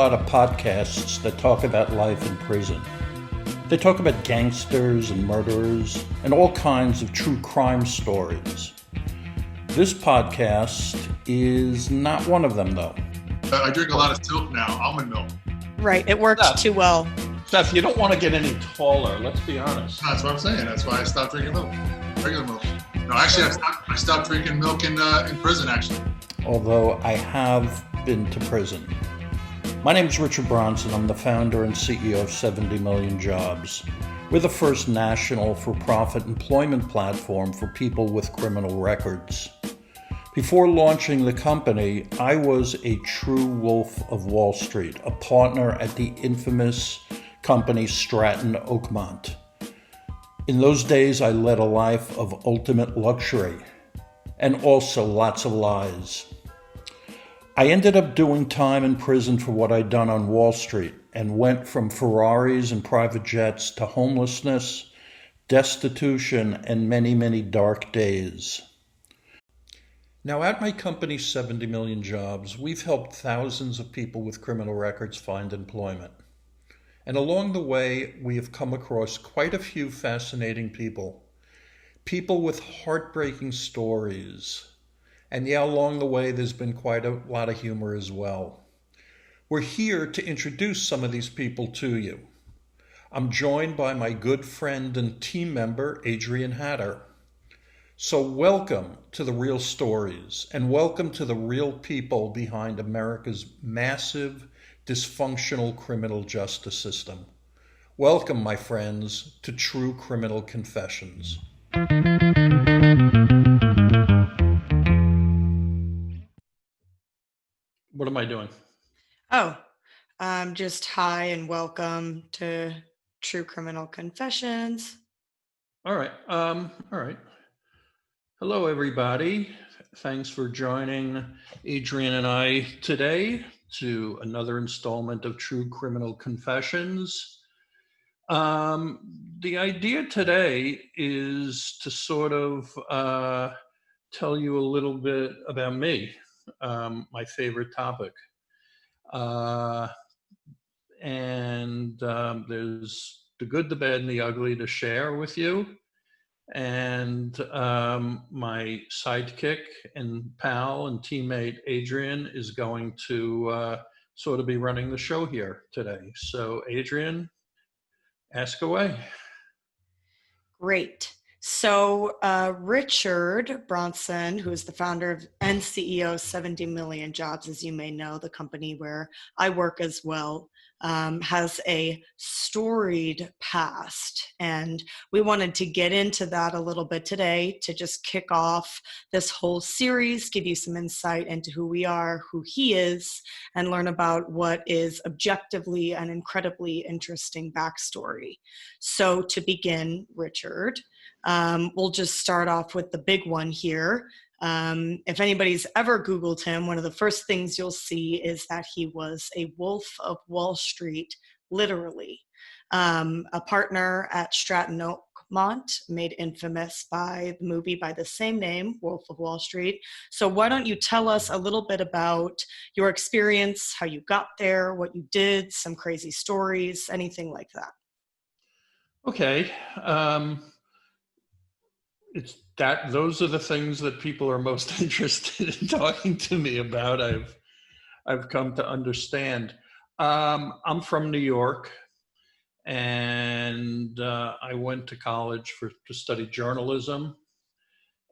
lot of podcasts that talk about life in prison. They talk about gangsters and murderers and all kinds of true crime stories. This podcast is not one of them, though. I drink a lot of silk now, almond milk. Right, it worked too well. Steph, you don't want to get any taller, let's be honest. That's what I'm saying. That's why I stopped drinking milk, regular milk. No, actually, I stopped drinking milk in prison, actually. Although I have been to prison. My name is Richard Bronson. I'm the founder and CEO of 70 Million Jobs. We're the first national for-profit employment platform for people with criminal records. Before launching the company, I was a true wolf of Wall Street, a partner at the infamous company Stratton Oakmont. In those days, I led a life of ultimate luxury and also lots of lies. I ended up doing time in prison for what I'd done on Wall Street and went from Ferraris and private jets to homelessness, destitution, and many, many dark days. Now, at my company, 70 Million Jobs, we've helped thousands of people with criminal records find employment. And along the way, we have come across quite a few fascinating people with heartbreaking stories. And yeah, along the way, there's been quite a lot of humor as well. We're here to introduce some of these people to you. I'm joined by my good friend and team member, Adrienne Hatter. So welcome to the real stories and welcome to the real people behind America's massive, dysfunctional criminal justice system. Welcome, my friends, to True Criminal Confessions. What am I doing? Just hi and welcome to True Criminal Confessions. All right. Hello, everybody. Thanks for joining Adrienne and I today to another installment of True Criminal Confessions. The idea today is to sort of tell you a little bit about me, my favorite topic. There's the good, the bad, and the ugly to share with you. And my sidekick and pal and teammate, Adrienne, is going to sort of be running the show here today. So, Adrienne, ask away. Great. So Richard Bronson, who is the founder and CEO of 70 Million Jobs, as you may know, the company where I work as well, has a storied past. And we wanted to get into that a little bit today to just kick off this whole series, give you some insight into who we are, who he is, and learn about what is objectively an incredibly interesting backstory. So to begin, Richard, we'll just start off with the big one here. If anybody's ever Googled him, one of the first things you'll see is that he was a wolf of Wall Street, literally. A partner at Stratton Oakmont, made infamous by the movie by the same name, Wolf of Wall Street. So why don't you tell us a little bit about your experience, how you got there, what you did, some crazy stories, anything like that. Okay. Those are the things that people are most interested in talking to me about. I've come to understand. I'm from New York, and I went to college to study journalism,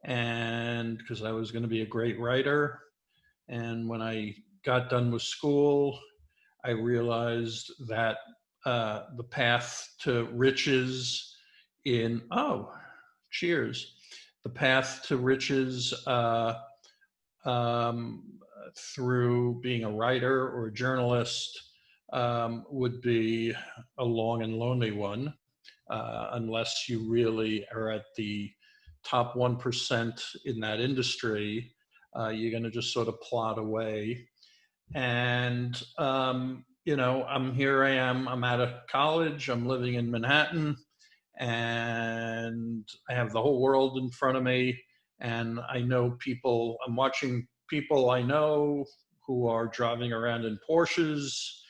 and because I was going to be a great writer. And when I got done with school, I realized that the path to riches cheers. The path to riches through being a writer or a journalist would be a long and lonely one, unless you really are at the top 1% in that industry. You're going to just sort of plod away. And, here I am, I'm out of college, I'm living in Manhattan, and I have the whole world in front of me, and I know I'm watching people I know who are driving around in Porsches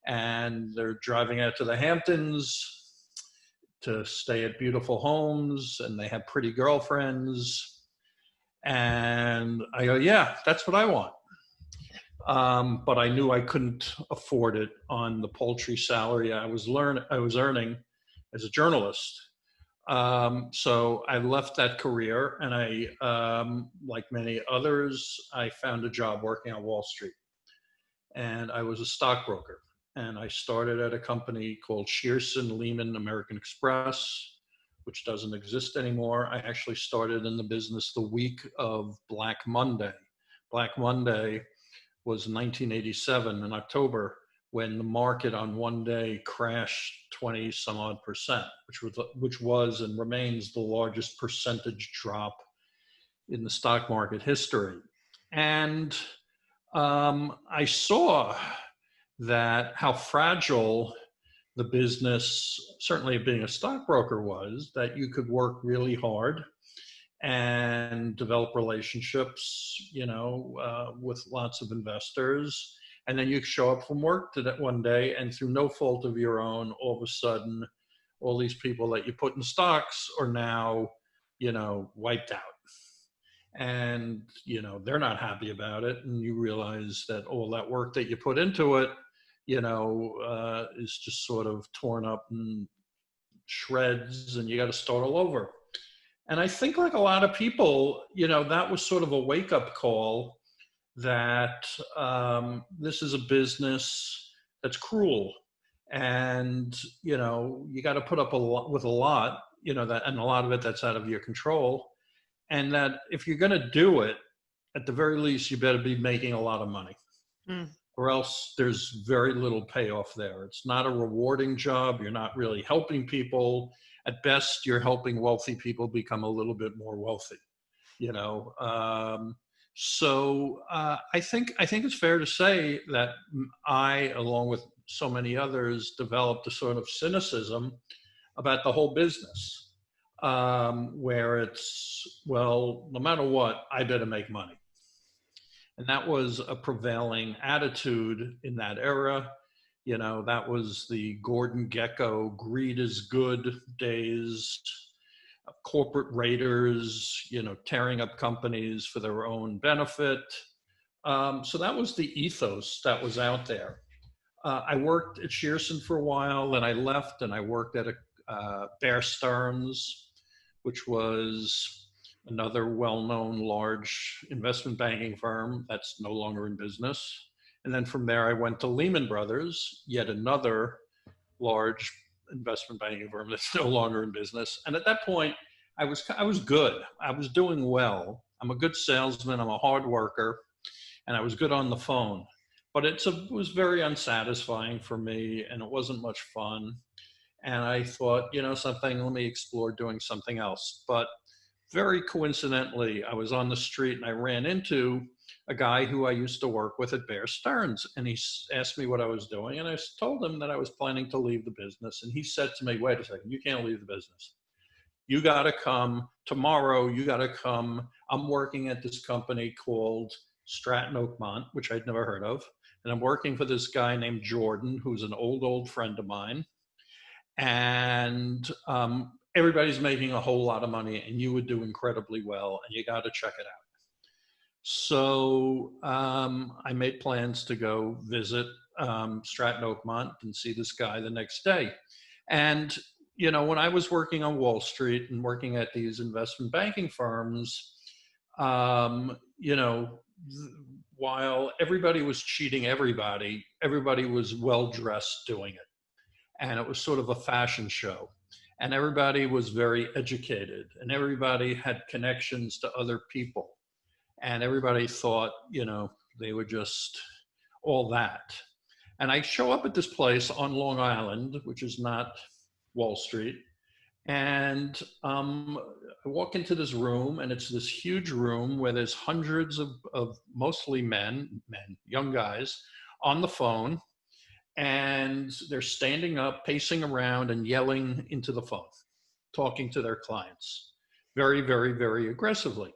and they're driving out to the Hamptons to stay at beautiful homes, and they have pretty girlfriends. And I go, yeah, that's what I want. But I knew I couldn't afford it on the paltry salary I was earning as a journalist. So I left that career, and like many others, I found a job working on Wall Street. And I was a stockbroker. And I started at a company called Shearson Lehman American Express, which doesn't exist anymore. I actually started in the business the week of Black Monday. Black Monday was 1987 in October, when the market on one day crashed 20 some odd percent, which was and remains the largest percentage drop in the stock market history. And I saw that how fragile the business, certainly being a stockbroker, was, that you could work really hard and develop relationships, with lots of investors. And then you show up from work to that one day, and through no fault of your own, all of a sudden, all these people that you put in stocks are now, wiped out. And, they're not happy about it. And you realize that all that work that you put into it, is just sort of torn up in shreds, and you got to start all over. And I think, like a lot of people, that was sort of a wake-up call that this is a business that's cruel, and you got to put up with a lot, that, and a lot of it that's out of your control, and that if you're going to do it, at the very least, you better be making a lot of money. Or else there's very little payoff there. It's not a rewarding job. You're not really helping people. At best, you're helping wealthy people become a little bit more wealthy. So I think it's fair to say that I, along with so many others, developed a sort of cynicism about the whole business, where it's, well, no matter what, I better make money. And that was a prevailing attitude in that era. That was the Gordon Gekko, greed is good days, corporate raiders, tearing up companies for their own benefit. So that was the ethos that was out there. I worked at Shearson for a while, then I left, and I worked at Bear Stearns, which was another well-known large investment banking firm that's no longer in business. And then from there, I went to Lehman Brothers, yet another large investment banking firm that's no longer in business. And at that point, I was good. I was doing well. I'm a good salesman. I'm a hard worker, and I was good on the phone. But it was very unsatisfying for me, and it wasn't much fun. And I thought, something, let me explore doing something else. But very coincidentally, I was on the street and I ran into a guy who I used to work with at Bear Stearns. And he asked me what I was doing. And I told him that I was planning to leave the business. And he said to me, wait a second, you can't leave the business. You got to come tomorrow. You got to come. I'm working at this company called Stratton Oakmont, which I'd never heard of. And I'm working for this guy named Jordan, who's an old friend of mine. And everybody's making a whole lot of money, and you would do incredibly well, and you got to check it out. So I made plans to go visit Stratton Oakmont and see this guy the next day. And, when I was working on Wall Street and working at these investment banking firms, while everybody was cheating everybody was well-dressed doing it. And it was sort of a fashion show. And everybody was very educated, and everybody had connections to other people. And everybody thought, they were just all that. And I show up at this place on Long Island, which is not Wall Street. And I walk into this room, and it's this huge room where there's hundreds of mostly men, young guys, on the phone. And they're standing up, pacing around, and yelling into the phone, talking to their clients very, very, very aggressively.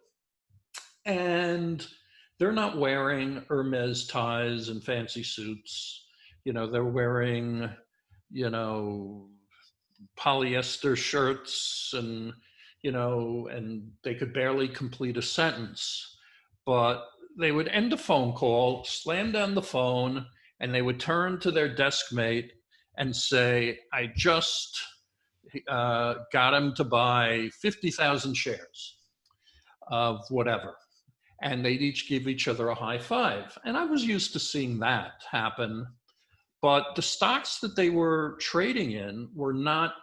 And they're not wearing Hermes ties and fancy suits. They're wearing, polyester shirts and, and they could barely complete a sentence. But they would end a phone call, slam down the phone, and they would turn to their desk mate and say, I just got him to buy 50,000 shares of whatever. And they'd each give each other a high five. And I was used to seeing that happen. But the stocks that they were trading in were not,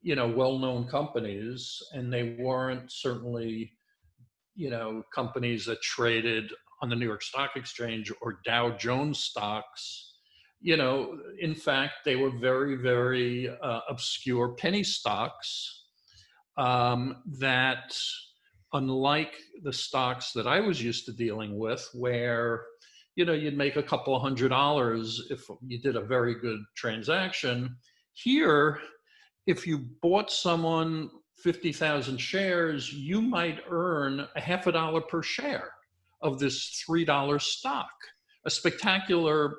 well-known companies, and they weren't certainly, companies that traded on the New York Stock Exchange or Dow Jones stocks. In fact, they were very, very obscure penny stocks that, unlike the stocks that I was used to dealing with, where you'd make a couple $100 if you did a very good transaction. Here, if you bought someone 50,000 shares, you might earn a half a dollar per share of this $3 stock, a spectacular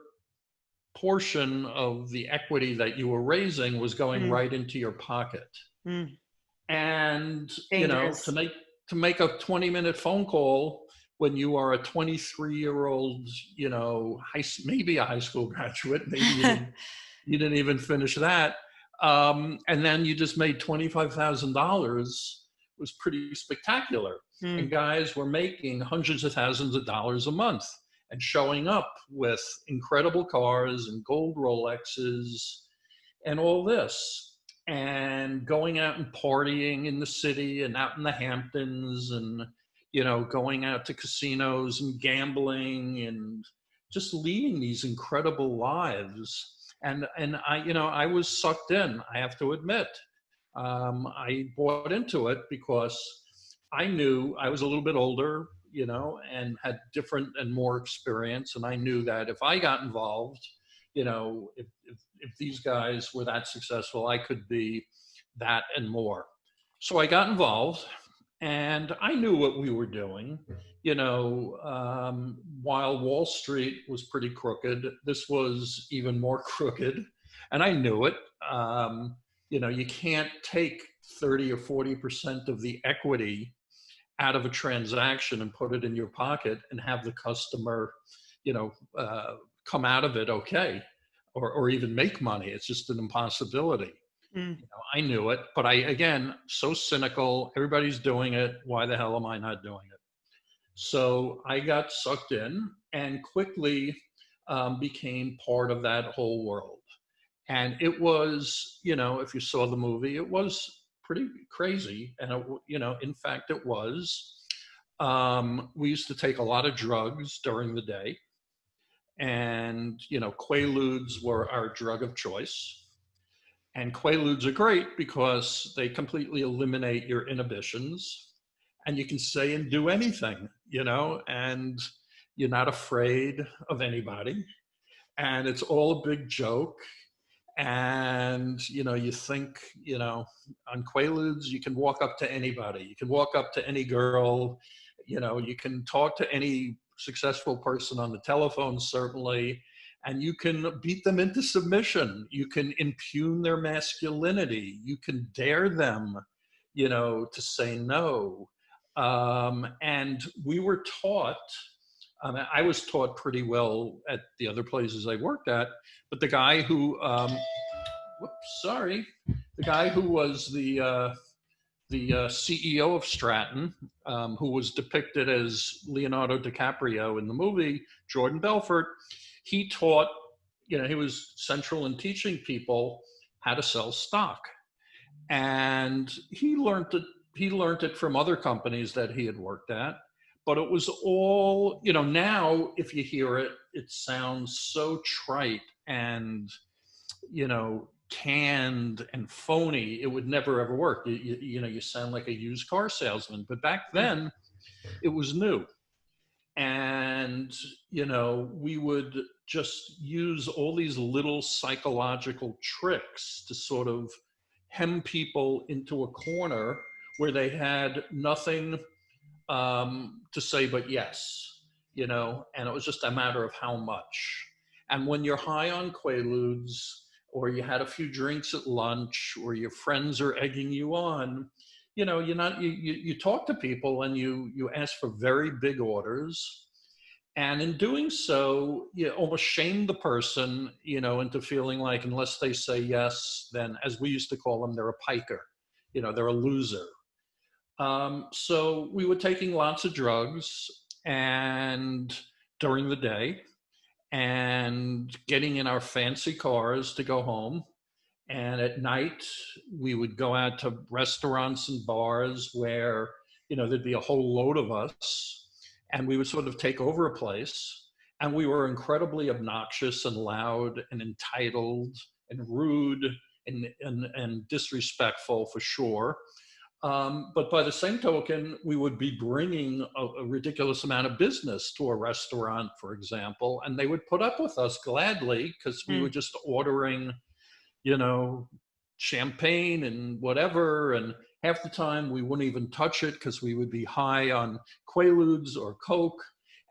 portion of the equity that you were raising was going right into your pocket. And, Dangerous. to make a 20-minute phone call when you are a 23-year-old, maybe a high school graduate, maybe you didn't even finish that. And then you just made $25,000 was pretty spectacular. And guys were making hundreds of thousands of dollars a month and showing up with incredible cars and gold Rolexes and all this, and going out and partying in the city and out in the Hamptons and, going out to casinos and gambling and just leading these incredible lives. And I was sucked in, I have to admit. I bought into it because I knew I was a little bit older, and had different and more experience. And I knew that if I got involved, if these guys were that successful, I could be that and more. So I got involved, and I knew what we were doing. While Wall Street was pretty crooked, this was even more crooked, and I knew it. You can't take 30 or 40% of the equity out of a transaction and put it in your pocket and have the customer, come out of it okay, or even make money. It's just an impossibility. I knew it, but again, so cynical. Everybody's doing it. Why the hell am I not doing it? So I got sucked in and quickly became part of that whole world. And it was, if you saw the movie, it was pretty crazy. And, in fact, it was. We used to take a lot of drugs during the day. And, Quaaludes were our drug of choice. And Quaaludes are great because they completely eliminate your inhibitions. And you can say and do anything, and you're not afraid of anybody. And it's all a big joke. And, you think, on Quaaludes, you can walk up to anybody. You can walk up to any girl, you can talk to any successful person on the telephone, certainly, and you can beat them into submission. You can impugn their masculinity. You can dare them, to say no. And we were taught, I was taught pretty well at the other places I worked at, but the guy who, the guy who was the CEO of Stratton, who was depicted as Leonardo DiCaprio in the movie, Jordan Belfort, he taught, he was central in teaching people how to sell stock. And he learned it from other companies that he had worked at. But it was all, now if you hear it, it sounds so trite and, canned and phony. It would never ever work. You sound like a used car salesman. But back then, it was new. And, we would just use all these little psychological tricks to sort of hem people into a corner where they had nothing to say but yes, and it was just a matter of how much. And when you're high on Quaaludes, or you had a few drinks at lunch, or your friends are egging you on, you talk to people and you ask for very big orders. And in doing so, you almost shame the person, into feeling like unless they say yes, then, as we used to call them, they're a piker, they're a loser. So we were taking lots of drugs and during the day, and getting in our fancy cars to go home. And at night, we would go out to restaurants and bars where, there'd be a whole load of us, and we would sort of take over a place. And we were incredibly obnoxious and loud and entitled and rude and disrespectful for sure. But by the same token, we would be bringing a ridiculous amount of business to a restaurant, for example, and they would put up with us gladly because we were just ordering, champagne and whatever. And half the time we wouldn't even touch it because we would be high on Quaaludes or Coke.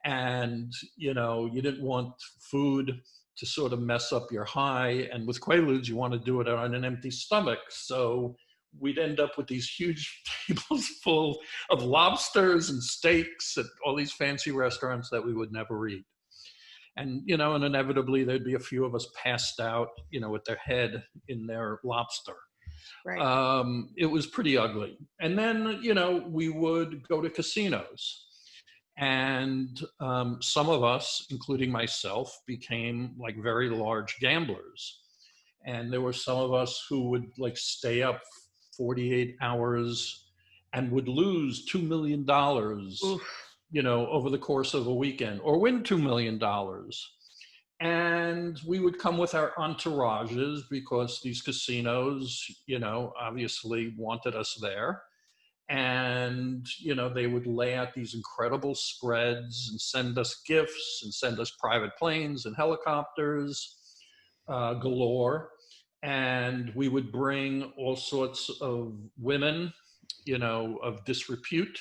And, you didn't want food to sort of mess up your high. And with Quaaludes, you want to do it on an empty stomach. So we'd end up with these huge tables full of lobsters and steaks at all these fancy restaurants that we would never eat. And, and inevitably there'd be a few of us passed out, with their head in their lobster. Right. It was pretty ugly. And then, we would go to casinos. And some of us, including myself, became like very large gamblers. And there were some of us who would like stay up 48 hours and would lose $2 million, over the course of a weekend, or win $2 million. And we would come with our entourages because these casinos, obviously wanted us there. And, they would lay out these incredible spreads and send us gifts and send us private planes and helicopters galore. And we would bring all sorts of women, of disrepute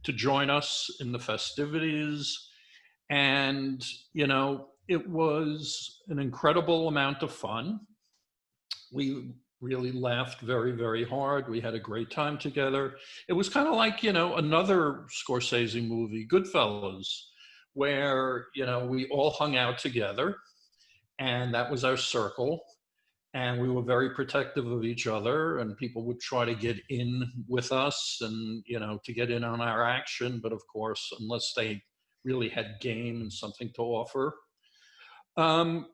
to join us in the festivities. And, it was an incredible amount of fun. We really laughed very, very hard. We had a great time together. It was kind of like, another Scorsese movie, Goodfellas, where, we all hung out together and that was our circle. And we were very protective of each other, and people would try to get in with us and, to get in on our action. But of course, unless they really had game and something to offer. It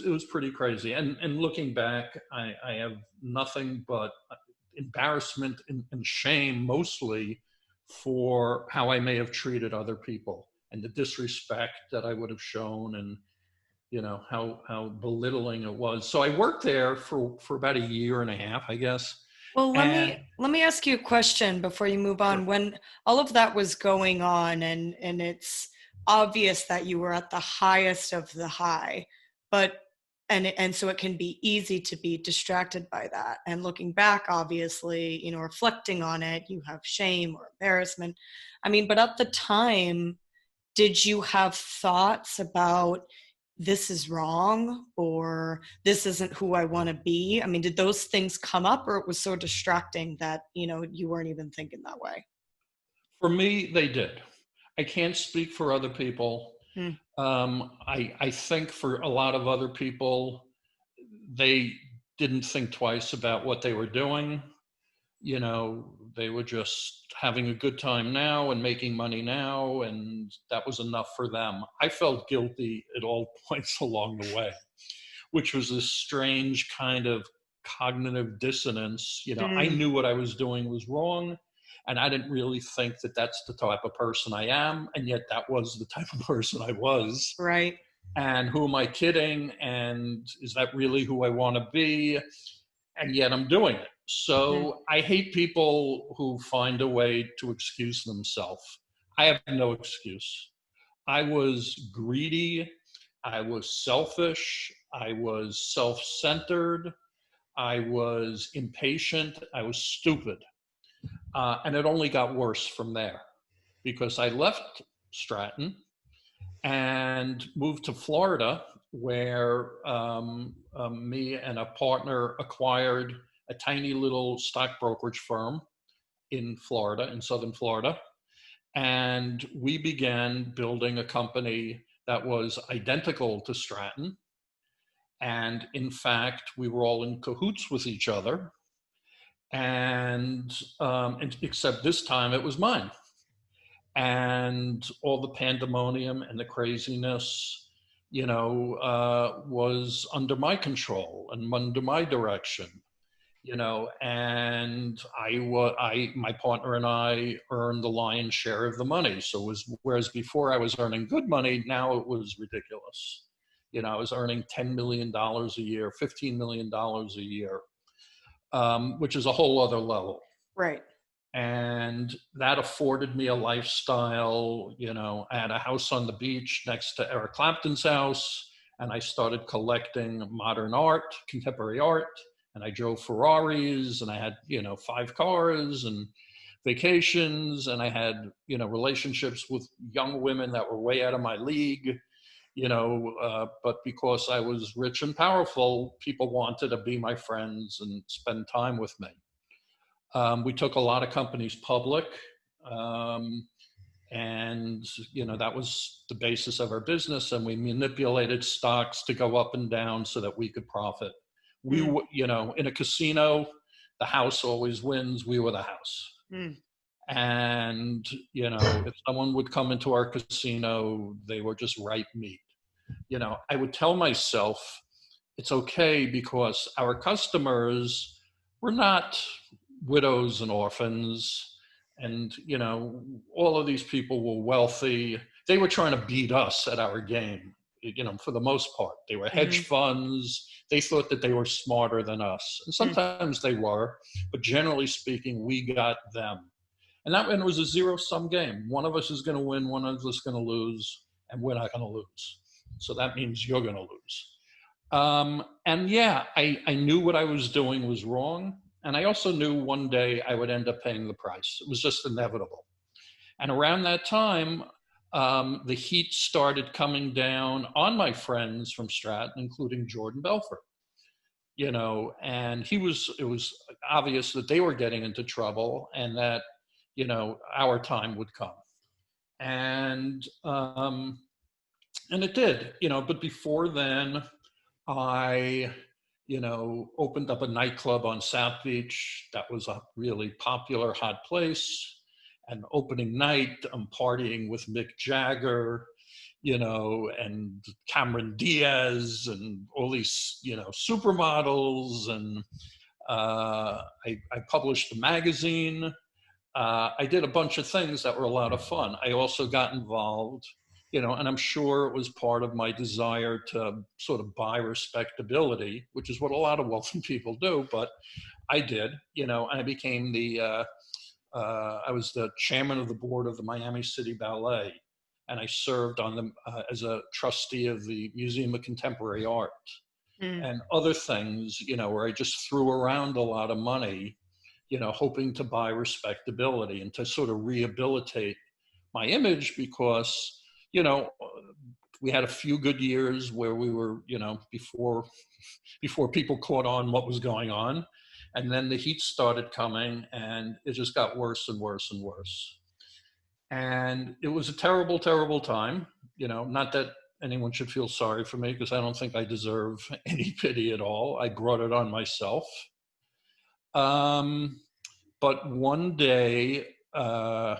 was pretty crazy. And looking back, I have nothing but embarrassment and shame, mostly for how I may have treated other people and the disrespect that I would have shown, and how belittling it was. So I worked there for about a year and a half, I guess. Well, let me ask you a question before you move on. Sure. When all of that was going on, and it's obvious that you were at the highest of the high, but and so it can be easy to be distracted by that. And looking back, obviously, reflecting on it, you have shame or embarrassment. But at the time, did you have thoughts about this is wrong or this isn't who I want to be? Did those things come up, or it was so distracting that, you weren't even thinking that way? For me, they did. I can't speak for other people. I think for a lot of other people, they didn't think twice about what they were doing. They were just having a good time now and making money now, and that was enough for them. I felt guilty at all points along the way, which was this strange kind of cognitive dissonance. I knew what I was doing was wrong, and I didn't really think that that's the type of person I am, and yet that was the type of person I was. Right. And who am I kidding? And is that really who I want to be? And yet I'm doing it. So I hate people who find a way to excuse themselves. I have no excuse. I was greedy. I was selfish. I was self-centered. I was impatient. I was stupid. And it only got worse from there because I left Stratton and moved to Florida, where me and a partner acquired a tiny little stock brokerage firm in Florida, in Southern Florida. And we began building a company that was identical to Stratton. And in fact, we were all in cahoots with each other. And except this time it was mine. And all the pandemonium and the craziness, was under my control and under my direction. And my partner and I earned the lion's share of the money. So it was, whereas before I was earning good money, now it was ridiculous. I was earning $10 million a year, $15 million a year, which is a whole other level. Right. And that afforded me a lifestyle. I had a house on the beach next to Eric Clapton's house, and I started collecting modern art, contemporary art. And I drove Ferraris, and I had, 5 cars and vacations, and I had, relationships with young women that were way out of my league, but because I was rich and powerful, people wanted to be my friends and spend time with me. We took a lot of companies public, and, that was the basis of our business, and we manipulated stocks to go up and down so that we could profit. We, in a casino, the house always wins. We were the house. And, if someone would come into our casino, they were just ripe meat. I would tell myself it's okay because our customers were not widows and orphans. And, all of these people were wealthy. They were trying to beat us at our game. For the most part, they were hedge funds. They thought that they were smarter than us. And sometimes they were, but generally speaking, we got them. And that one was a zero-sum game. One of us is going to win, one of us is going to lose, and we're not going to lose. So that means you're going to lose. And yeah, I knew what I was doing was wrong. And I also knew one day I would end up paying the price. It was just inevitable. And around that time, the heat started coming down on my friends from Stratton, including Jordan Belfort, and it was obvious that they were getting into trouble and that, our time would come. And it did, but before then I, opened up a nightclub on South Beach. That was a really popular, hot place. And opening night, I'm partying with Mick Jagger, and Cameron Diaz and all these, supermodels. And I published a magazine. I did a bunch of things that were a lot of fun. I also got involved, and I'm sure it was part of my desire to sort of buy respectability, which is what a lot of wealthy people do. But I did, I became I was the chairman of the board of the Miami City Ballet, and I served on them as a trustee of the Museum of Contemporary Art and other things, where I just threw around a lot of money, hoping to buy respectability and to sort of rehabilitate my image because, we had a few good years where we were, before people caught on what was going on. And then the heat started coming and it just got worse and worse and worse. And it was a terrible, terrible time. Not that anyone should feel sorry for me because I don't think I deserve any pity at all. I brought it on myself. But one day, well,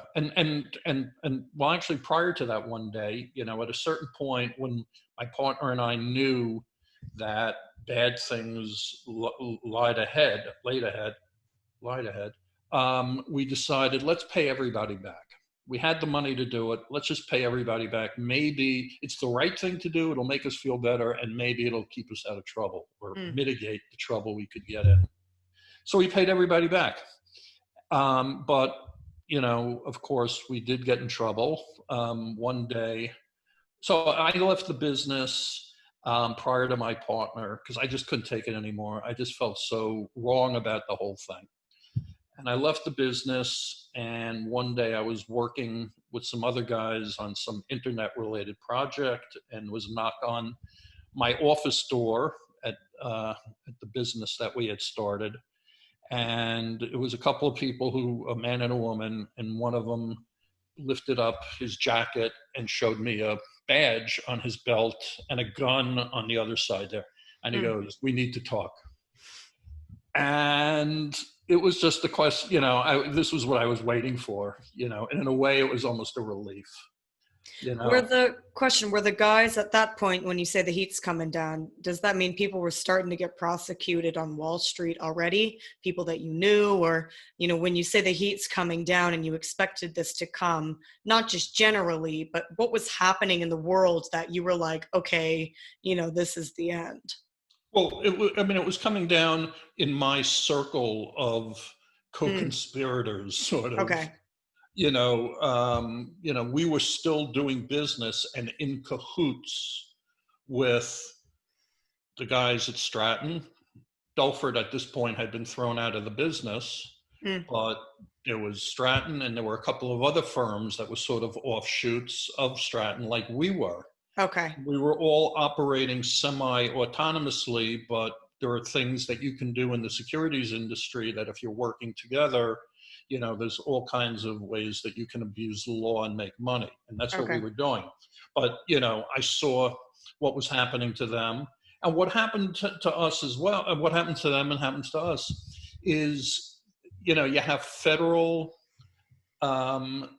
actually prior to that one day, at a certain point when my partner and I knew that bad things lied ahead, we decided, let's pay everybody back. We had the money to do it. Let's just pay everybody back. Maybe it's the right thing to do. It'll make us feel better, and maybe it'll keep us out of trouble or mitigate the trouble we could get in. So we paid everybody back. But, of course, we did get in trouble one day. So I left the business prior to my partner because I just couldn't take it anymore. I just felt so wrong about the whole thing. And I left the business, and one day I was working with some other guys on some internet-related project, and was a knock on my office door at the business that we had started. And it was a couple of people a man and a woman, and one of them lifted up his jacket and showed me a badge on his belt and a gun on the other side there. And he goes, "We need to talk." And it was just a question, this was what I was waiting for, and in a way it was almost a relief. Were the guys at that point, when you say the heat's coming down, does that mean people were starting to get prosecuted on Wall Street already? People that you knew, or, when you say the heat's coming down and you expected this to come, not just generally, but what was happening in the world that you were like, okay, this is the end? Well, it was coming down in my circle of co-conspirators, sort of. Okay. We were still doing business and in cahoots with the guys at Stratton. Belfort at this point had been thrown out of the business, but there was Stratton, and there were a couple of other firms that were sort of offshoots of Stratton, like we were. Okay. We were all operating semi-autonomously, but there are things that you can do in the securities industry that if you're working together, there's all kinds of ways that you can abuse the law and make money. And that's what we were doing. But, I saw what was happening to them. And what happened to us as well, and what happened to them and happens to us is, you have federal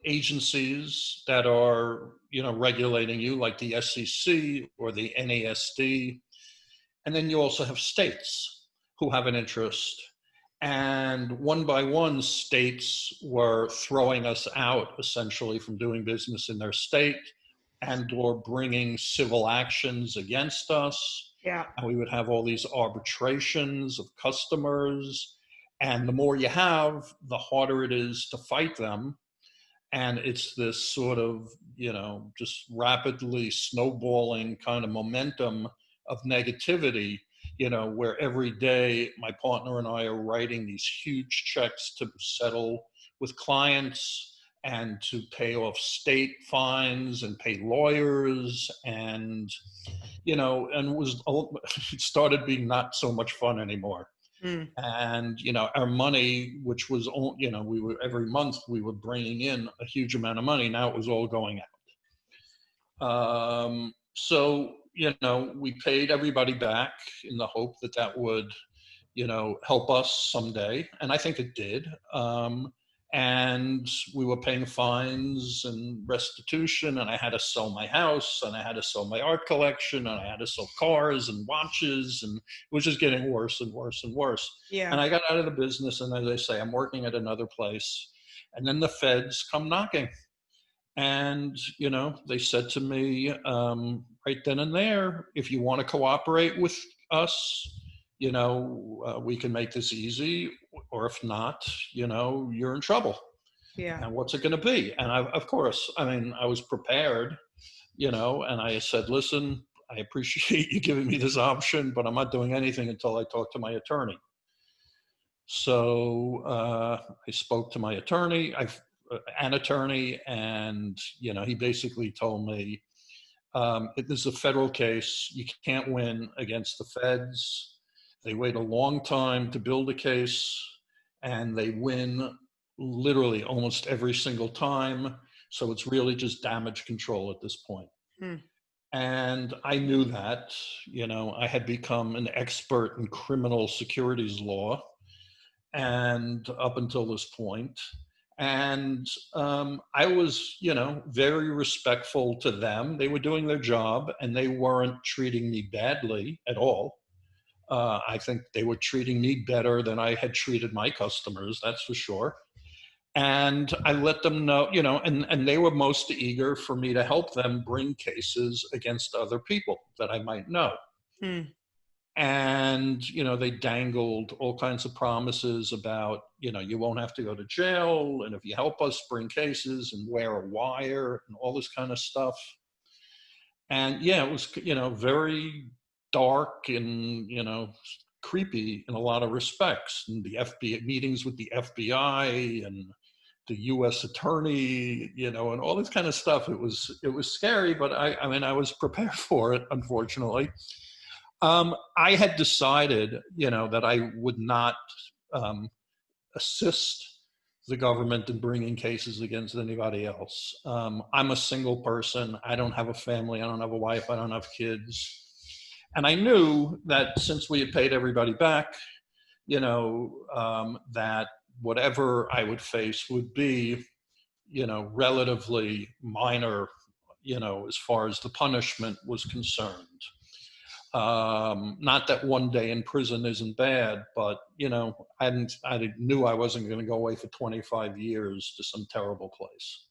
agencies that are, regulating you, like the SEC or the NASD. And then you also have states who have an interest. And one by one, states were throwing us out, essentially, from doing business in their state and or bringing civil actions against us. Yeah. And we would have all these arbitrations of customers. And the more you have, the harder it is to fight them. And it's this sort of, just rapidly snowballing kind of momentum of negativity, where every day my partner and I are writing these huge checks to settle with clients and to pay off state fines and pay lawyers. And, it started being not so much fun anymore. And, our money, which was, every month we were bringing in a huge amount of money. Now it was all going out. So, we paid everybody back in the hope that would, help us someday. And I think it did. And we were paying fines and restitution, and I had to sell my house, and I had to sell my art collection, and I had to sell cars and watches, and it was just getting worse and worse and worse. Yeah. And I got out of the business, and as I say, I'm working at another place. And then the feds come knocking. And, they said to me right then and there, if you want to cooperate with us, we can make this easy, or if not, you're in trouble. Yeah. And what's it going to be? And of course, I was prepared, and I said, listen, I appreciate you giving me this option, but I'm not doing anything until I talk to my attorney. So I spoke to my attorney, an attorney, and, he basically told me, this is a federal case. You can't win against the feds. They wait a long time to build a case, and they win literally almost every single time. So it's really just damage control at this point. And I knew that, I had become an expert in criminal securities law, and up until this point. And I was, very respectful to them. They were doing their job, and they weren't treating me badly at all. I think they were treating me better than I had treated my customers, that's for sure. And I let them know, and they were most eager for me to help them bring cases against other people that I might know. And, they dangled all kinds of promises about, you won't have to go to jail, and if you help us bring cases and wear a wire and all this kind of stuff. And yeah, it was, very dark and, creepy in a lot of respects. And the FBI meetings with the FBI and, the U.S. attorney, and all this kind of stuff. It was scary, but I mean, I was prepared for it, unfortunately. I had decided, that I would not assist the government in bringing cases against anybody else. I'm a single person. I don't have a family. I don't have a wife. I don't have kids. And I knew that since we had paid everybody back, that whatever I would face would be, relatively minor, as far as the punishment was concerned. Not that one day in prison isn't bad, but I knew I wasn't going to go away for 25 years to some terrible place.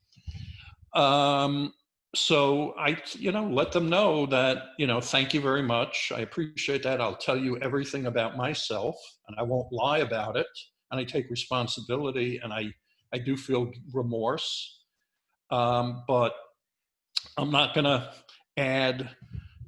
So I, let them know that, thank you very much. I appreciate that. I'll tell you everything about myself, and I won't lie about it. And I take responsibility, and I do feel remorse. But I'm not going to add,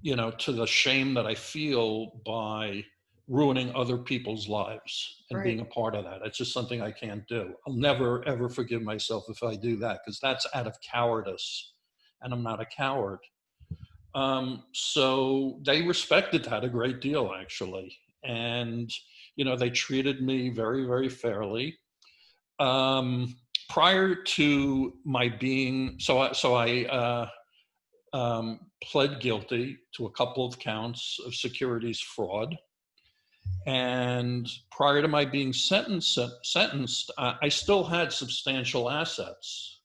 to the shame that I feel by ruining other people's lives and being a part of that. It's just something I can't do. I'll never, ever forgive myself if I do that, because that's out of cowardice, and I'm not a coward. So they respected that a great deal, actually. And, they treated me very, very fairly. Prior to my being, I pled guilty to a couple of counts of securities fraud. And prior to my being sentenced, I still had substantial assets.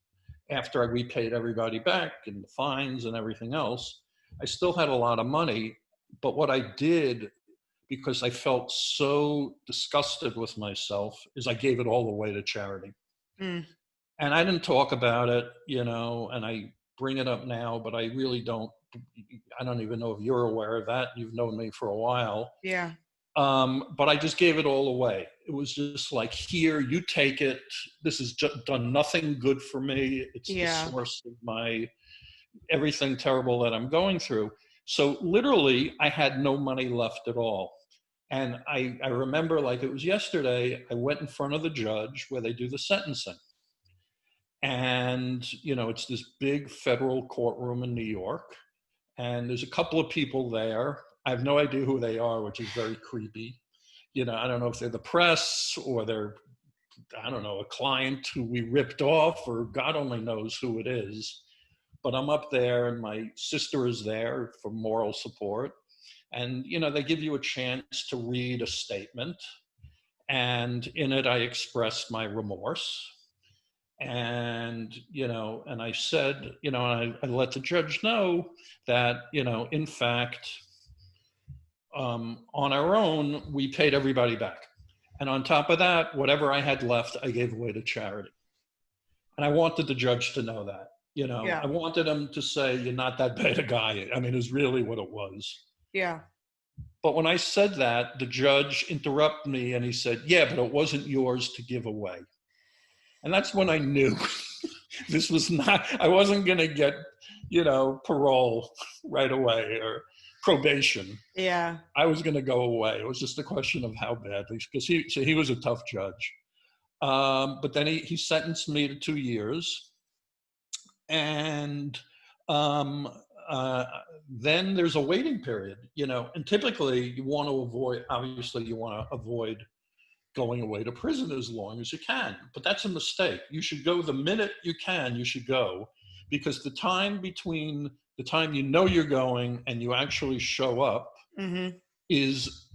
After we paid everybody back and the fines and everything else, I still had a lot of money. But what I did, because I felt so disgusted with myself, is I gave it all away to charity. And I didn't talk about it, and I bring it up now, but I really don't. I don't even know if you're aware of that. You've known me for a while. Yeah. But I just gave it all away. It was just like, here, you take it. This has just done nothing good for me. It's the source of my everything terrible that I'm going through. So literally, I had no money left at all. And I remember like it was yesterday, I went in front of the judge where they do the sentencing. And, it's this big federal courtroom in New York. And there's a couple of people there. I have no idea who they are, which is very creepy. I don't know if they're the press or they're, I don't know, a client who we ripped off, or God only knows who it is. But I'm up there, and my sister is there for moral support. And, they give you a chance to read a statement. And in it, I expressed my remorse. And, and I said, and I let the judge know that, in fact, on our own, we paid everybody back. And on top of that, whatever I had left, I gave away to charity. And I wanted the judge to know that, I wanted him to say, you're not that bad a guy. I mean, it was really what it was. Yeah. But when I said that, the judge interrupted me and he said, yeah, but it wasn't yours to give away. And that's when I knew this was not, I wasn't going to get, parole right away or probation. Yeah. I was going to go away. It was just a question of how badly, because he was a tough judge. But then he sentenced me to 2 years. And then there's a waiting period, and typically you want to avoid going away to prison as long as you can. But that's a mistake. You should go the minute you can, you should go, because the time between the time you're going and you actually show up is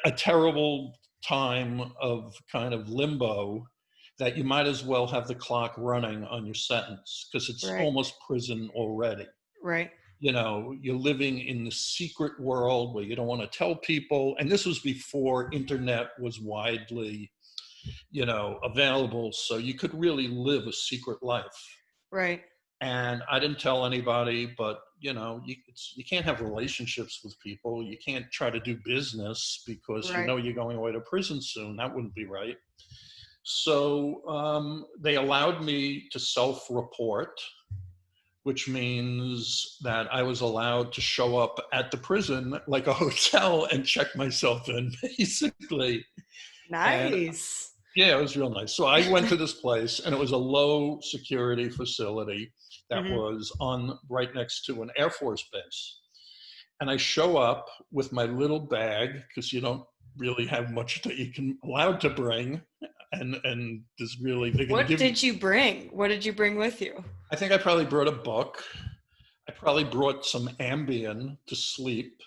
a terrible time of kind of limbo that you might as well have the clock running on your sentence, because it's almost prison already. Right. You're living in the secret world where you don't want to tell people. And this was before internet was widely, available. So you could really live a secret life. Right. And I didn't tell anybody, but, you can't have relationships with people. You can't try to do business because you're going away to prison soon. That wouldn't be right. So they allowed me to self-report, which means that I was allowed to show up at the prison like a hotel and check myself in, basically. Nice. Yeah, it was real nice. So I went to this place, and it was a low security facility that Hmm. was on right next to an Air Force base. And I show up with my little bag because you don't really have much that you can allowed to bring, and there's really they're going to What give you. did you bring? What did you bring with you? I think I probably brought a book. I probably brought some Ambien to sleep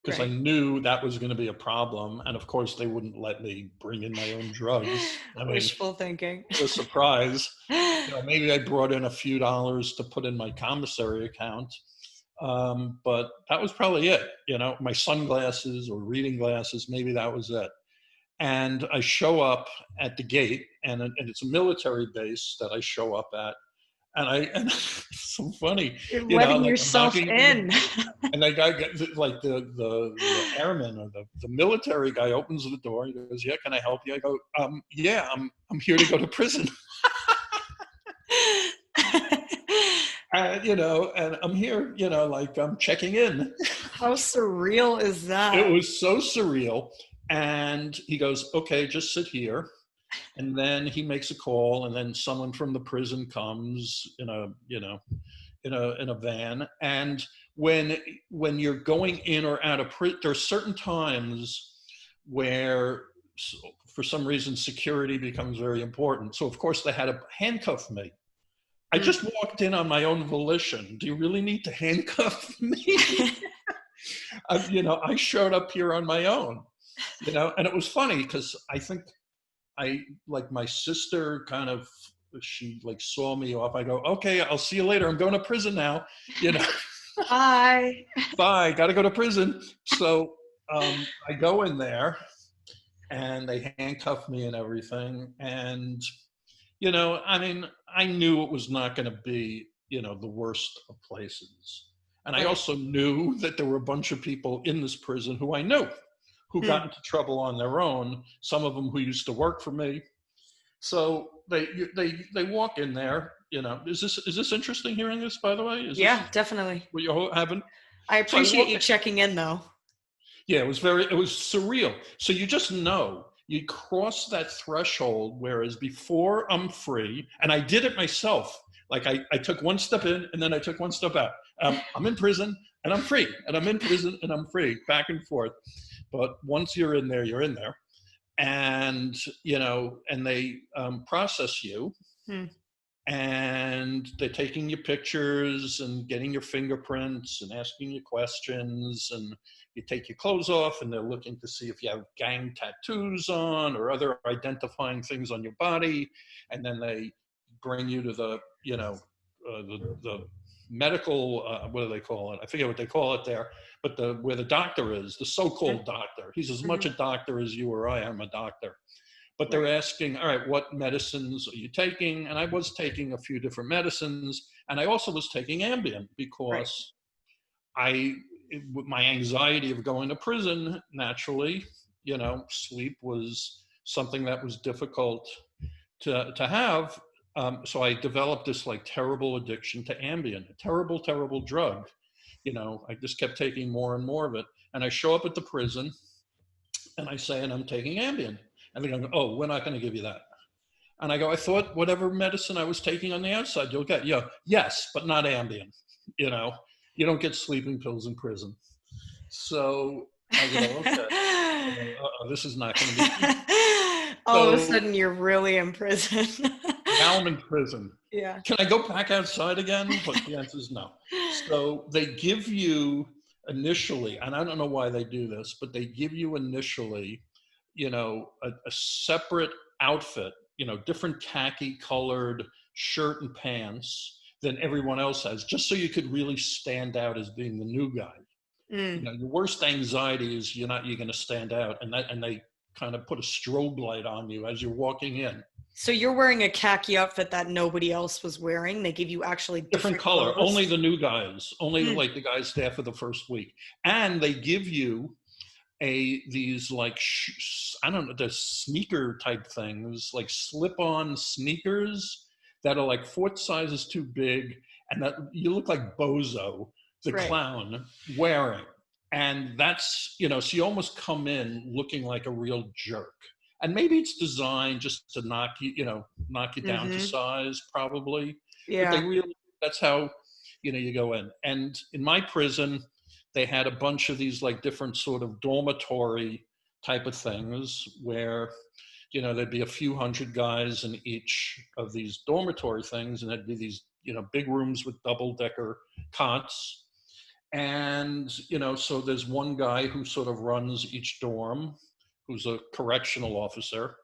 because I Right. knew that was going to be a problem. And of course, they wouldn't let me bring in my own drugs. I mean, Wishful thinking. what a surprise. Maybe I brought in a few dollars to put in my commissary account. But that was probably it. My sunglasses or reading glasses, maybe that was it. And I show up at the gate, and it's a military base that I show up at. And it's so funny, You're letting like I'm yourself knocking, in. and that guy, like the airman or the military guy, opens the door. He goes, "Yeah, can I help you?" I go, "Yeah, I'm here to go to prison." And I'm here, like I'm checking in. How surreal is It that? was so surreal. And he goes, "Okay, just sit here." And then he makes a call, and then someone from the prison comes in a van. And when you're going in or out of prison, there are certain times where, for some reason, security becomes very important. So of course they had to handcuff me. I Mm. just walked in on my own volition. Do you really need to handcuff me? I showed up here on my own, and it was funny because I think like my sister she like saw me off. I go, "Okay, I'll see you later. I'm going to prison now." You know, Bye. Bye, got to go to prison. So I go in there, and they handcuff me and everything. And, I mean, I knew it was not going to be, the worst of places. And I Right. also knew that there were a bunch of people in this prison who I knew, who got Hmm. into trouble on their own, some of them who used to work for me. So they walk in there. Is this interesting hearing this, by the way? Is this Yeah, definitely. what you're having? I So I appreciate walk you in. checking in, though. Yeah, it was surreal. So you just know you cross that threshold, whereas before I'm free, and I did it myself. Like I took one step in, and then I took one step out. I'm in prison and I'm free, and I'm in prison and I'm free, back and forth. But once you're in there, you're in there. And, and they process you, Hmm. and they're taking your pictures and getting your fingerprints and asking you questions. And you take your clothes off, and they're looking to see if you have gang tattoos on or other identifying things on your body. And then they bring you to the medical, what do they call it? I forget what they call it there, but where the doctor is, the so-called doctor. He's as much Hmm. a doctor as you or I am a doctor. But they're Right. asking, all right, what medicines are you taking? And I was taking a few different medicines, and I also was taking Ambien Right. because with my anxiety of going to prison, naturally, sleep was something that was difficult to have. So I developed this like terrible addiction to Ambien, a terrible, terrible drug. I just kept taking more and more of it. And I show up at the prison, and I say, and I'm taking Ambien. And they go, "Oh, we're not going to give you that." And I go, "I thought whatever medicine I was taking on the outside, you'll get." Yeah, yes, but not Ambien. You know, you don't get sleeping pills in prison. So I go, "Okay, this is not going to be fun." All of a So sudden, you're really in prison. now I'm in prison. Yeah. Can I go back outside again? But the answer is no. So they give you initially, and I don't know why they do this, but they give you initially, a separate outfit, different khaki colored shirt and pants than everyone else has, just so you could really stand out as being the new guy. Mm. Your worst anxiety is you're going to stand out, and they kind of put a strobe light on you as you're walking in. So you're wearing a khaki outfit that nobody else was wearing. They give you actually Different different color, clothes. only the new guys, only Hmm. like the guys there for the first week. And they give you these like I don't know, the sneaker type things, like slip-on sneakers that are like 4 sizes too big, and that you look like Bozo the Right. clown wearing. And that's, so you almost come in looking like a real jerk. And maybe it's designed just to knock you down to Mm-hmm. size, probably. But they Yeah. really, that's how, you go in. And in my prison, they had a bunch of these like different sort of dormitory type of things where, there'd be a few hundred guys in each of these dormitory things, and there'd be these, big rooms with double decker cots. And, so there's one guy who sort of runs each dorm, who's a correctional officer.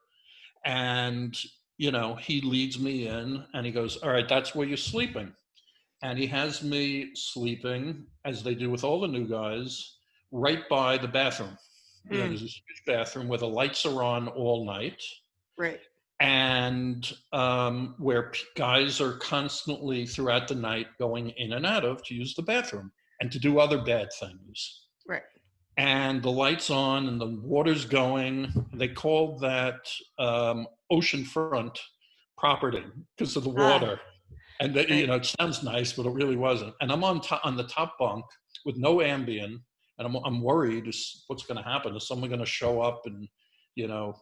And, he leads me in and he goes, all right, that's where you're sleeping. And he has me sleeping, as they do with all the new guys, right by the bathroom. Mm. There's this huge bathroom where the lights are on all night, Right. and where guys are constantly throughout the night going in and out of to use the bathroom and to do other bad things. Right. And the lights on and the water's going. They called that oceanfront property because of the Ah. water. And that, Right. it sounds nice, but it really wasn't. And I'm on the top bunk with no Ambien, and I'm worried what's going to happen. Is someone going to show up and, you know,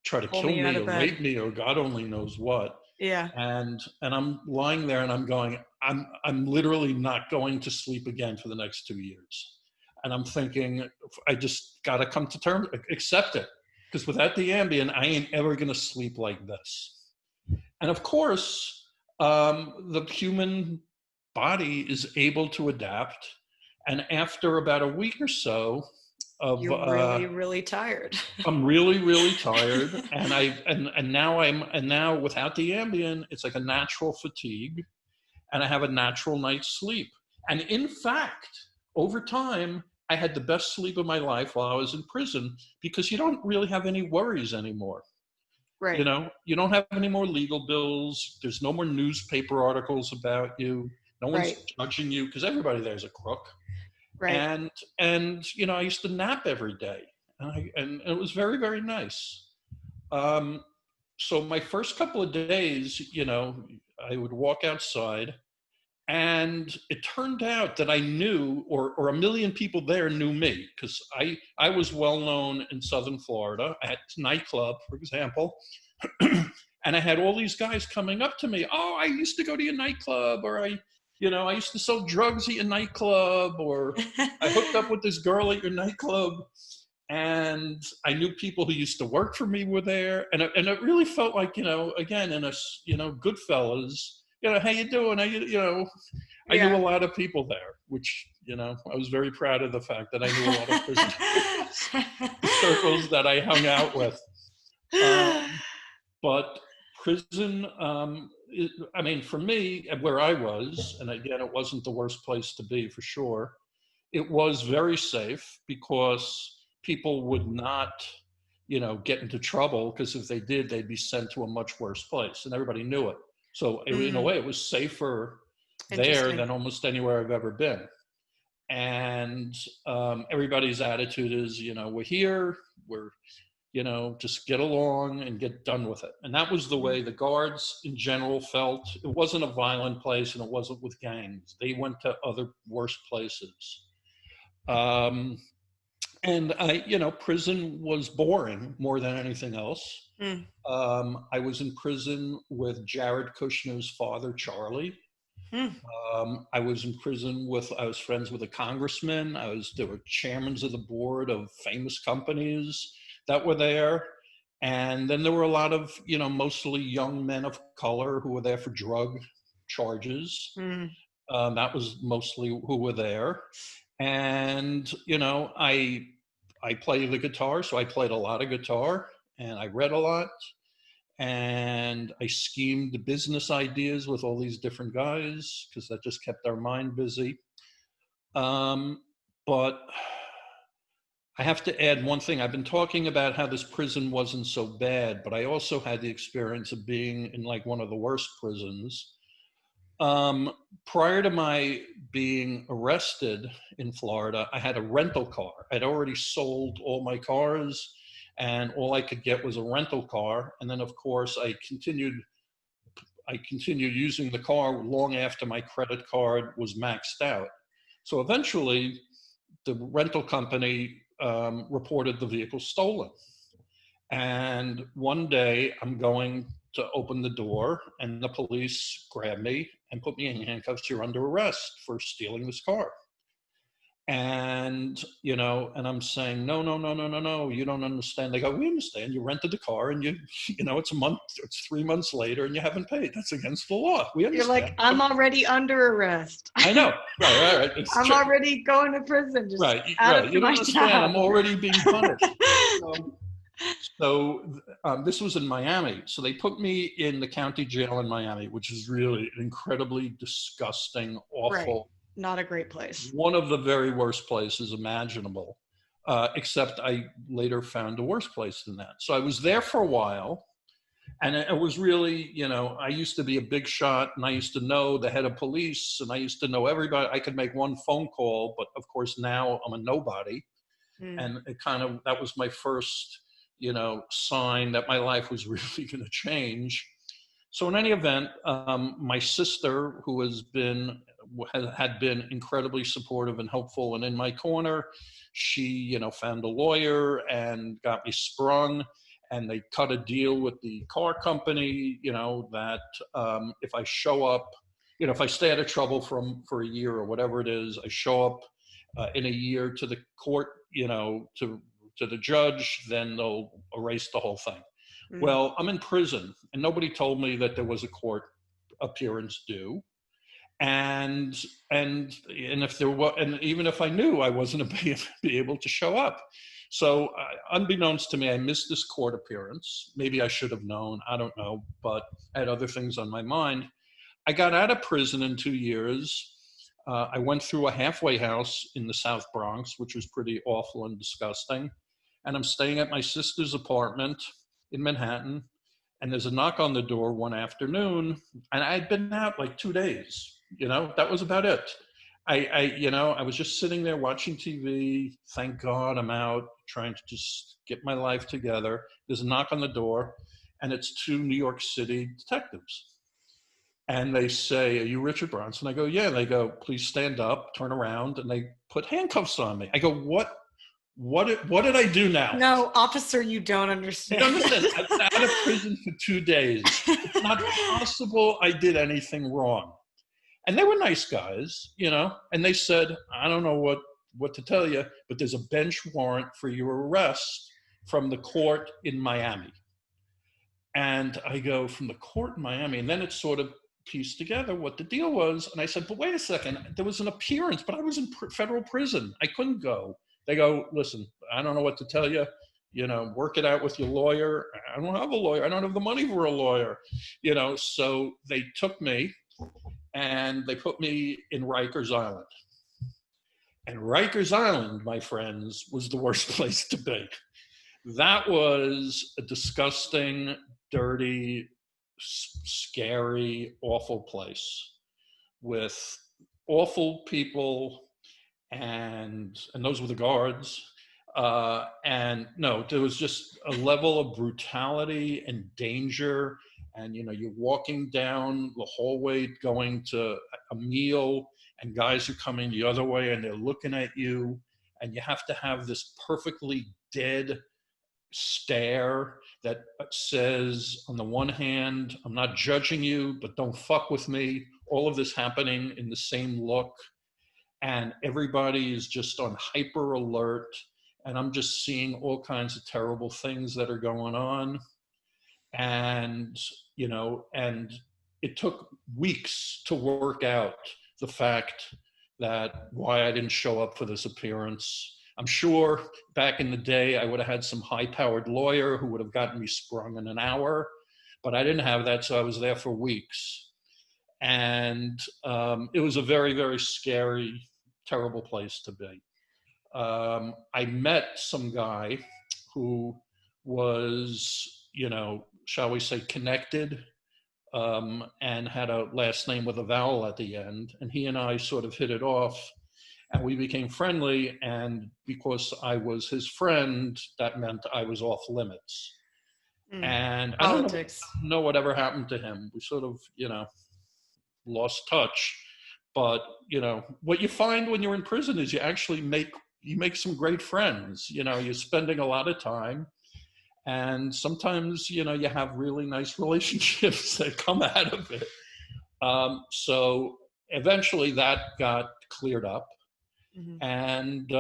try to Pull kill me out me of or bed. rape me or God only knows what? Yeah. And I'm lying there and I'm going, I'm literally not going to sleep again for the next 2 years. And I'm thinking, I just got to come to terms, accept it, because without the Ambien, I ain't ever going to sleep like this. And of course, the human body is able to adapt. And after about a week or so of, You're really, really tired. I'm really, really tired, and now without the Ambien, it's like a natural fatigue, and I have a natural night's sleep. And in fact, over time, I had the best sleep of my life while I was in prison because you don't really have any worries anymore. Right. You don't have any more legal bills. There's no more newspaper articles about you. No one's Right. judging you because everybody there's a crook. Right. And I used to nap every day, and it was very, very nice. So my first couple of days, I would walk outside, and it turned out that I knew, or a million people there knew me, because I was well known in Southern Florida at nightclub, for example. And I had all these guys coming up to me. Oh, I used to go to your nightclub, or I used to sell drugs at your nightclub, or I hooked up with this girl at your nightclub. And I knew people who used to work for me were there. And it really felt like, again, in a, Goodfellas, how you doing? I knew Yeah. a lot of people there, which, I was very proud of the fact that I knew a lot of prison the circles that I hung out with. But prison, for me, where I was, and again, it wasn't the worst place to be for sure. It was very safe because people would not, get into trouble, because if they did, they'd be sent to a much worse place, and everybody knew it. So in a way, it was safer there Interesting. than almost anywhere I've ever been. And everybody's attitude is, we're here, we're just get along and get done with it. And that was the way the guards in general felt. It wasn't a violent place, and it wasn't with gangs. They went to other worse places. And prison was boring more than anything else. Mm. I was in prison with Jared Kushner's father, Charlie. Mm. I was in prison I was friends with a congressman. There were chairmen of the board of famous companies that were there. And then there were a lot of, mostly young men of color who were there for drug charges. Mm. That was mostly who were there. And, I play the guitar, so I played a lot of guitar, and I read a lot, and I schemed business ideas with all these different guys because that just kept our mind busy. But I have to add one thing. I've been talking about how this prison wasn't so bad, but I also had the experience of being in like one of the worst prisons. Prior to my being arrested in Florida, I had a rental car. I'd already sold all my cars, and all I could get was a rental car. And then, of course, I continued using the car long after my credit card was maxed out. So eventually, the rental company reported the vehicle stolen. And one day I'm going to open the door and the police grab me and put me in handcuffs. You're under arrest for stealing this car. And, and I'm saying, no, no, no, no, no, no, you don't understand. They go, we understand. You rented the car and it's 3 months later and you haven't paid. That's against the law. We understand. You're like, I'm already under arrest. I know. Right. I'm already going to prison. Just right. You don't understand. Job. I'm already being punished. So this was in Miami. So they put me in the county jail in Miami, which is really an incredibly disgusting, awful. Right. Not a great place. One of the very worst places imaginable, except I later found a worse place than that. So I was there for a while, and it was really, I used to be a big shot, and I used to know the head of police, and I used to know everybody. I could make one phone call, but of course now I'm a nobody. And it that was my first, sign that my life was really going to change. So in any event, my sister, who had been incredibly supportive and helpful and in my corner, she, found a lawyer and got me sprung, and they cut a deal with the car company, that if I show up, if I stay out of trouble for a year or whatever it is, I show up in a year to the court, to the judge, then they'll erase the whole thing. Well, I'm in prison, and nobody told me that there was a court appearance due, and if there was, and even if I knew, I wasn't be able to show up. So, unbeknownst to me, I missed this court appearance. Maybe I should have known. I don't know, but I had other things on my mind. I got out of prison in 2 years. I went through a halfway house in the South Bronx, which was pretty awful and disgusting, and I'm staying at my sister's apartment in Manhattan, and there's a knock on the door one afternoon, and I'd been out like 2 days. That was about it. I was just sitting there watching TV. Thank God I'm out, trying to just get my life together. There's a knock on the door, and it's 2 New York City detectives. And they say, "Are you Richard Bronson?" I go, "Yeah." They go, "Please stand up, turn around," and they put handcuffs on me. I go, What did I do now? No, officer, you don't understand. You don't understand. I've been out of prison for 2 days. It's not possible I did anything wrong. And they were nice guys, and they said, "I don't know what to tell you, but there's a bench warrant for your arrest from the court in Miami." And I go, "From the court in Miami?" And then it sort of pieced together what the deal was. And I said, "But wait a second, there was an appearance, but I was in federal prison. I couldn't go." They go, "Listen, I don't know what to tell you. Work it out with your lawyer." I don't have a lawyer. I don't have the money for a lawyer. So they took me and they put me in Rikers Island. And Rikers Island, my friends, was the worst place to be. That was a disgusting, dirty, scary, awful place with awful people. And those were the guards. And no, there was just a level of brutality and danger. And, you're walking down the hallway going to a meal, and guys are coming the other way and they're looking at you, and you have to have this perfectly dead stare that says, on the one hand, "I'm not judging you, but don't fuck with me." All of this happening in the same look. And everybody is just on hyper alert. And I'm just seeing all kinds of terrible things that are going on. And, and it took weeks to work out the fact that why I didn't show up for this appearance. I'm sure back in the day, I would have had some high-powered lawyer who would have gotten me sprung in an hour, but I didn't have that, so I was there for weeks. And it was a very, very scary, terrible place to be. I met some guy who was, shall we say, connected, and had a last name with a vowel at the end. And he and I sort of hit it off, and we became friendly. And because I was his friend, that meant I was off limits. And politics. I don't know whatever happened to him. We sort of, lost touch. But, what you find when you're in prison is you actually make some great friends. You're spending a lot of time. And sometimes, you have really nice relationships that come out of it. So eventually that got cleared up. Mhm. And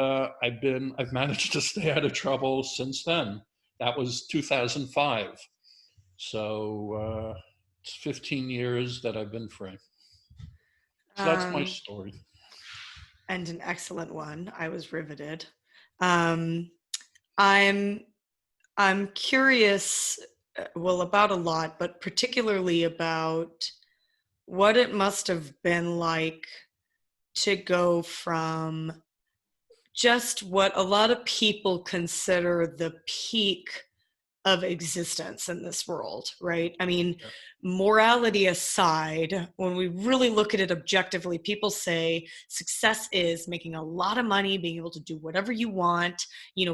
I've managed to stay out of trouble since then. That was 2005. So it's 15 years that I've been free. So that's my Um, story. and an excellent one. I was riveted. Um, I'm I'm curious, well, about a lot, but particularly about what it must have been like to go from just what a lot of people consider the peak of existence in this world, right? I mean, Yeah. morality aside, when we really look at it objectively, people say success is making a lot of money, being able to do whatever you want,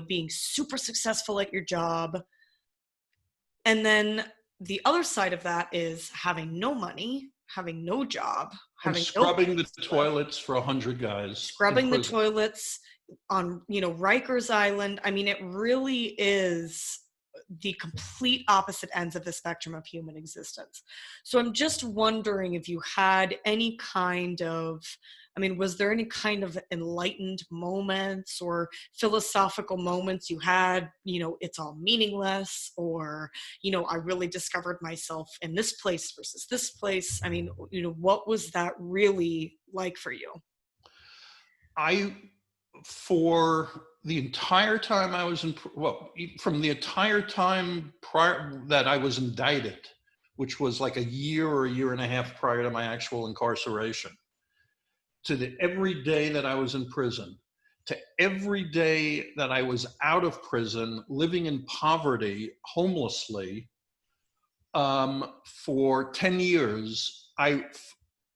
being super successful at your job. And then the other side of that is having no money, having no job, And having no scrubbing the place to live, toilets for 100 guys in scrubbing the prison. toilets on, Rikers Island. I mean, it really is the complete opposite ends of the spectrum of human existence. So I'm just wondering if you had any kind of, I mean, was there any kind of enlightened moments or philosophical moments you had, it's all meaningless, or, I really discovered myself in this place versus this place. I mean, what was that really like for you? I, for the entire time I was from the entire time prior that I was indicted, which was like a year or a year and a half prior to my actual incarceration, to every day that I was in prison, to every day that I was out of prison, living in poverty, homelessly, for 10 years, I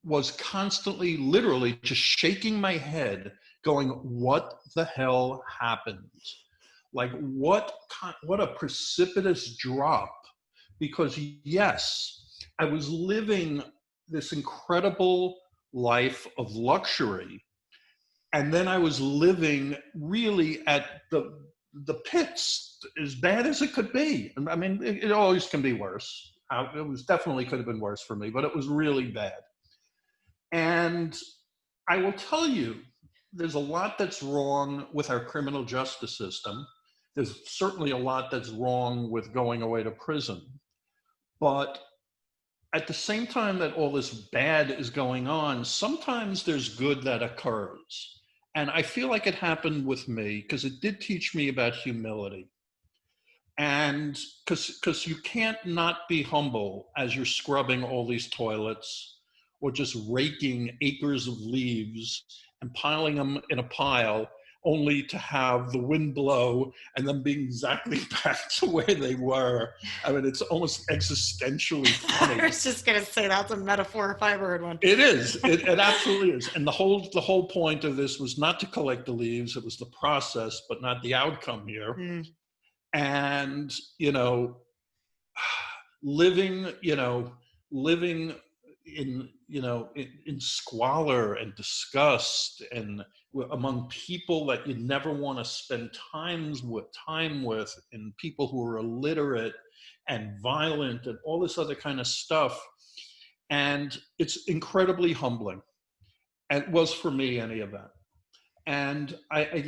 was constantly, literally just shaking my head, going, what the hell happened? Like, what a precipitous drop. Because yes, I was living this incredible life of luxury, and then I was living really at the pits, as bad as it could be. I mean, it always can be worse. It was definitely could have been worse for me, but it was really bad. And I will tell you, there's a lot that's wrong with our criminal justice system. There's certainly a lot that's wrong with going away to prison. But at the same time that all this bad is going on, sometimes there's good that occurs. And I feel like it happened with me because it did teach me about humility. And because you can't not be humble as you're scrubbing all these toilets or just raking acres of leaves and piling them in a pile only to have the wind blow and them being exactly back to where they were. I mean, it's almost existentially funny. I was just going to say that's a metaphor if I ever heard one. It is. It absolutely is. And the whole point of this was not to collect the leaves. It was the process, but not the outcome here. Mm. And living in in squalor and disgust, and among people that you never want to spend time with, and people who are illiterate and violent and all this other kind of stuff. And it's incredibly humbling. And it was for me, any of that. And I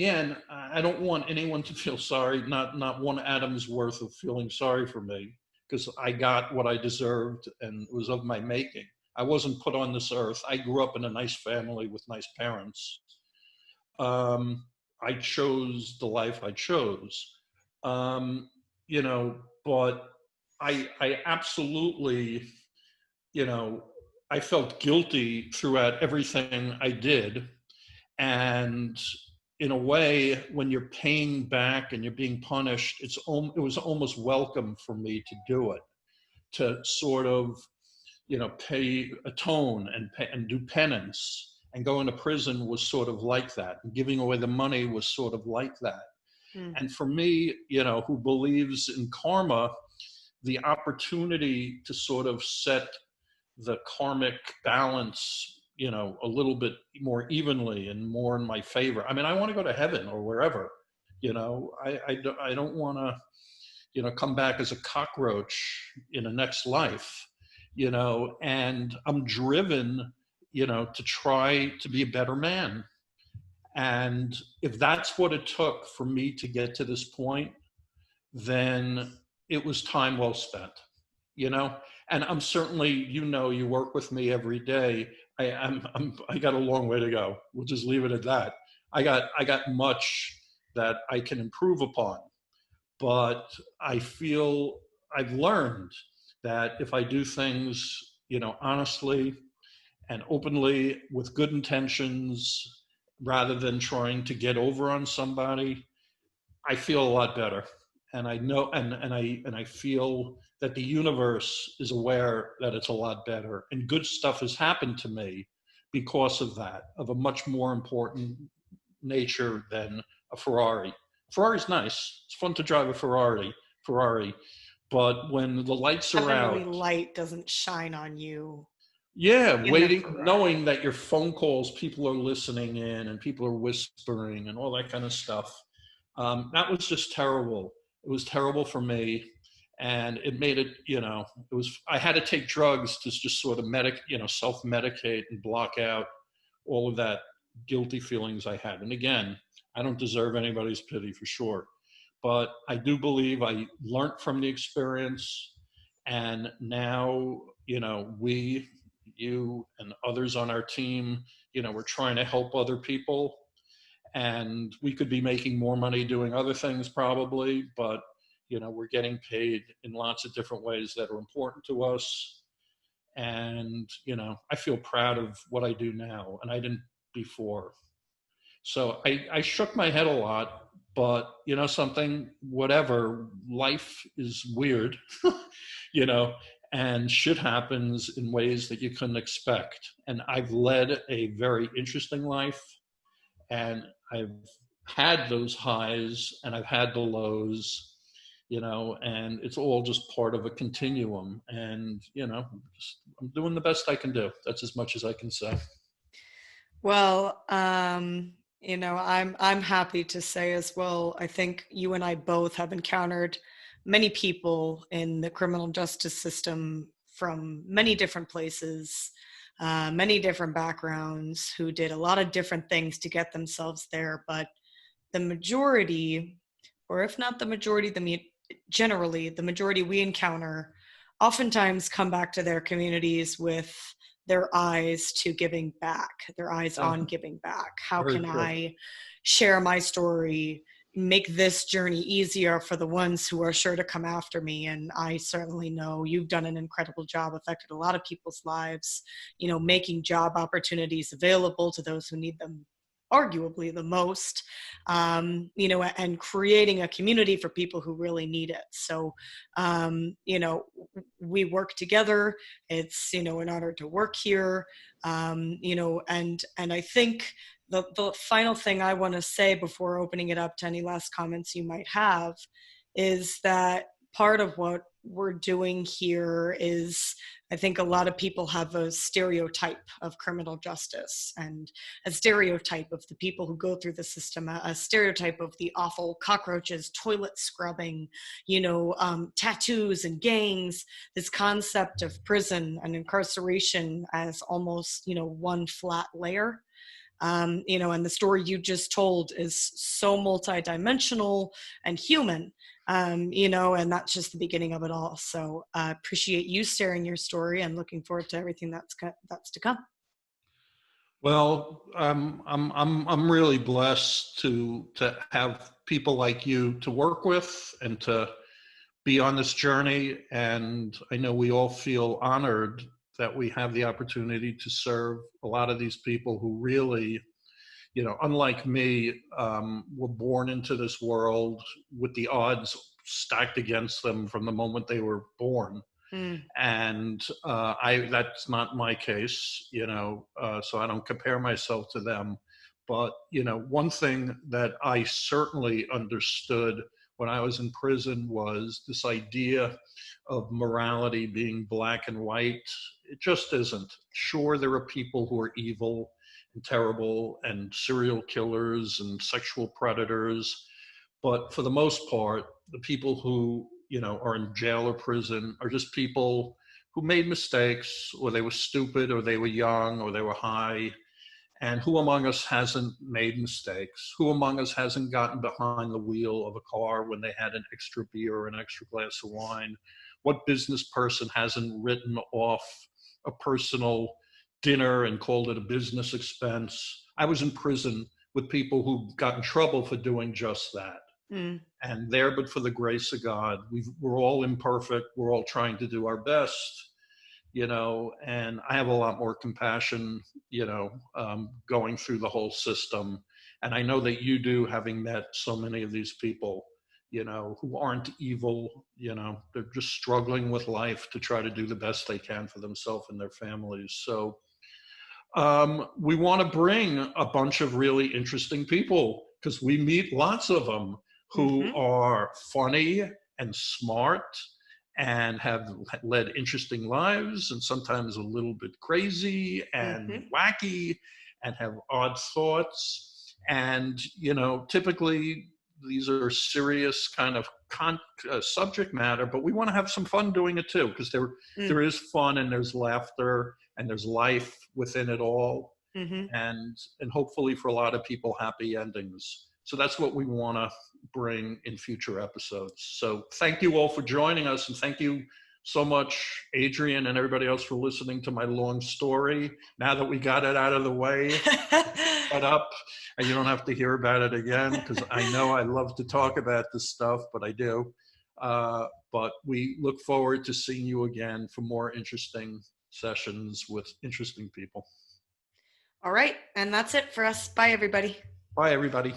don't want anyone to feel sorry, not one atom's worth of feeling sorry for me, because I got what I deserved and it was of my making. I wasn't put on this earth. I grew up in a nice family with nice parents. I chose the life I chose. But I absolutely, I felt guilty throughout everything I did. And in a way, when you're paying back and you're being punished, it was almost welcome for me to do it, to sort of, atone and do penance. And going to prison was sort of like that. And giving away the money was sort of like that. Mm. And for me, who believes in karma, the opportunity to sort of set the karmic balance, a little bit more evenly and more in my favor. I mean, I want to go to heaven or wherever, I don't want to, come back as a cockroach in a next life, and I'm driven, to try to be a better man. And if that's what it took for me to get to this point, then it was time well spent, you know? And I'm certainly, you work with me every day. I got a long way to go. We'll just leave it at that. I got much that I can improve upon, but I feel I've learned that if I do things, honestly and openly with good intentions, rather than trying to get over on somebody, I feel a lot better. And I know, and I feel that the universe is aware that it's a lot better, and good stuff has happened to me because of that, of a much more important nature than a Ferrari. Ferrari's nice. It's fun to drive a Ferrari, but when the lights are Heavenly out, light doesn't shine on you. yeah, waiting, knowing that your phone calls, people are listening in and people are whispering and all that kind of stuff. That was just terrible. It was terrible for me. And it made it, I had to take drugs to just sort of self-medicate and block out all of that guilty feelings I had. And again, I don't deserve anybody's pity for sure, but I do believe I learned from the experience. And now, you and others on our team, we're trying to help other people, and we could be making more money doing other things probably, but we're getting paid in lots of different ways that are important to us. And I feel proud of what I do now, and I didn't before. So I shook my head a lot, but something, whatever, life is weird, and shit happens in ways that you couldn't expect. And I've led a very interesting life, and I've had those highs and I've had the lows, and it's all just part of a continuum. And, I'm doing the best I can do. That's as much as I can say. Well, I'm happy to say as well, I think you and I both have encountered many people in the criminal justice system from many different places, many different backgrounds, who did a lot of different things to get themselves there. But the majority, or if not the majority, generally the majority we encounter oftentimes come back to their communities with their eyes to giving back, their eyes on giving back. How can I share my story, make this journey easier for the ones who are sure to come after me? And I certainly know you've done an incredible job, affected a lot of people's lives, making job opportunities available to those who need them arguably the most, and creating a community for people who really need it. So, we work together. It's, an honor to work here, and I think the final thing I want to say before opening it up to any last comments you might have is that part of what we're doing here is, I think a lot of people have a stereotype of criminal justice, and a stereotype of the people who go through the system, a stereotype of the awful cockroaches, toilet scrubbing, tattoos and gangs, this concept of prison and incarceration as almost, one flat layer. And the story you just told is so multidimensional and human, and that's just the beginning of it all. So I appreciate you sharing your story, and looking forward to everything that's to come. Well, I'm really blessed to have people like you to work with and to be on this journey. And I know we all feel honored that we have the opportunity to serve a lot of these people who really, unlike me, were born into this world with the odds stacked against them from the moment they were born. And that's not my case, so I don't compare myself to them. But, one thing that I certainly understood when I was in prison was this idea of morality being black and white. It just isn't. Sure, there are people who are evil and terrible and serial killers and sexual predators, but for the most part, the people who are in jail or prison are just people who made mistakes, or they were stupid, or they were young, or they were high. And who among us hasn't made mistakes? Who among us hasn't gotten behind the wheel of a car when they had an extra beer or an extra glass of wine? What business person hasn't written off a personal dinner and called it a business expense? I was in prison with people who got in trouble for doing just that. Mm. And there, but for the grace of God, we're all imperfect. We're all trying to do our best, and I have a lot more compassion, going through the whole system. And I know that you do, having met so many of these people, who aren't evil, they're just struggling with life to try to do the best they can for themselves and their families. So we want to bring a bunch of really interesting people, because we meet lots of them who are funny and smart and have led interesting lives, and sometimes a little bit crazy and wacky, and have odd thoughts. And, typically these are serious kind of subject matter, but we want to have some fun doing it too, because there is fun, and there's laughter, and there's life within it all. And hopefully for a lot of people, happy endings. So that's what we want to bring in future episodes. So thank you all for joining us, and thank you so much, Adrienne, and everybody else, for listening to my long story. Now that we got it out of the way, shut up, and you don't have to hear about it again, because I know I love to talk about this stuff, but I do. But we look forward to seeing you again for more interesting sessions with interesting people. All right. And that's it for us. Bye, everybody. Bye, everybody.